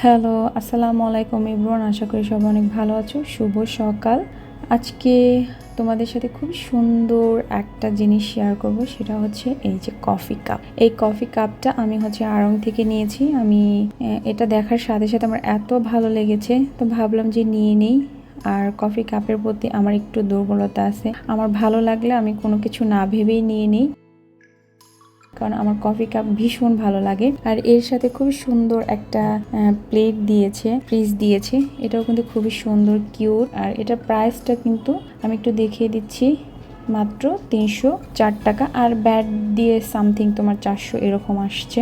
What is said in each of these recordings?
Hello, আসসালামু আলাইকুম everyone. আশা করি সবাই অনেক ভালো আছো। শুভ সকাল। আজকে তোমাদের সাথে খুব সুন্দর একটা জিনিস শেয়ার করব, সেটা হচ্ছে এই যে কফি কাপ। এই কফি কাপটা আমি আড়ং থেকে নিয়েছি। আমি এটা দেখার সাথে সাথে আমার এত ভালো লেগেছে, তো ভাবলাম যে নিয়ে নেই। আর কফি কাপের প্রতি আমার একটু দুর্বলতা আছে, আমার ভালো লাগলে আমি কোনো কিছু না ভেবেই নিয়ে নিই, কারণ আমার কফি কাপ ভীষণ ভালো লাগে। আর এর সাথে খুবই সুন্দর একটা প্লেট দিয়েছে, ফ্রিজ দিয়েছে। এটাও কিন্তু খুবই সুন্দর, কিউট। আর এটার প্রাইসটা কিন্তু আমি একটু দেখিয়ে দিচ্ছি, মাত্র 304 টাকা। আর ব্যাট দিয়ে সামথিং তোমার 400 এরকম আসছে।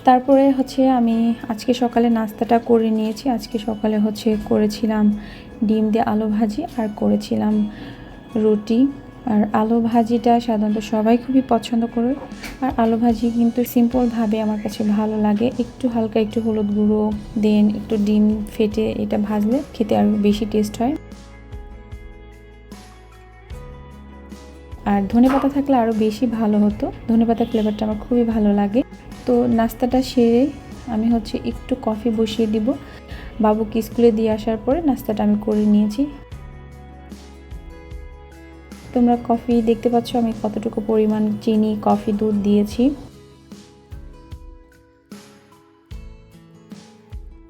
তারপরে আমি আজকে সকালে নাস্তাটা করে নিয়েছি। আজকে সকালে করেছিলাম ডিম দিয়ে আলু ভাজি আর করেছিলাম রুটি। আর আলু ভাজিটা সাধারণত সবাই খুবই পছন্দ করে। আর আলু ভাজি কিন্তু সিম্পলভাবে আমার কাছে ভালো লাগে, একটু হালকা একটু হলুদ গুঁড়ো দেন একটু ডিম ফেটে এটা ভাজলে খেতে আরও বেশি টেস্ট হয়। আর ধনেপাতা থাকলে আরও বেশি ভালো হতো, ধনেপাতার ফ্লেভারটা আমার খুবই ভালো লাগে। তো নাস্তাটা সেরে আমি একটু কফি বসিয়ে দিব। বাবুকে স্কুলে দিয়ে আসার পরে নাস্তাটা আমি করে নিয়েছি। তোমরা কফি দেখতে পাচ্ছ আমি কতটুকু পরিমাণ চিনি, কফি, দুধ দিয়েছি।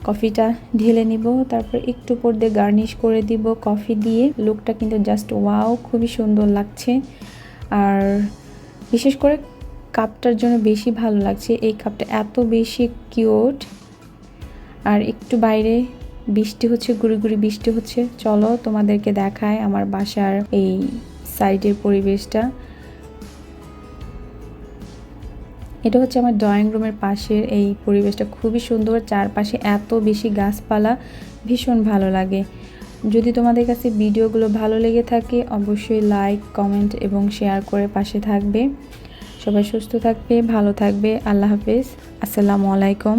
কফিটা ঢেলে নিব, তারপর একটু উপর দিয়ে গার্নিশ করে দিব কফি দিয়ে। লুকটা কিন্তু জাস্ট ওয়াও, খুবই সুন্দর লাগছে। আর বিশেষ করে কাপটার জন্য বেশি ভালো লাগছে, এই কাপটা এত বেশি কিউট। আর একটু বাইরে বৃষ্টি হচ্ছে, গুড়ি গুড়ি বৃষ্টি হচ্ছে। চলো তোমাদেরকে দেখায় আমার বাসার এই সাইডের পরিবেশটা। এটা আমার ড্রয়িং রুমের পাশের এই পরিবেশটা, খুবই সুন্দর। চারপাশে এত বেশি গাছপালা, ভীষণ ভালো লাগে। যদি তোমাদের কাছে ভিডিওগুলো ভালো লেগে থাকে অবশ্যই লাইক, কমেন্ট এবং শেয়ার করে পাশে থাকবে। সবাই সুস্থ থাকবে, ভালো থাকবে। আল্লাহ হাফেজ, আসসালামু আলাইকুম।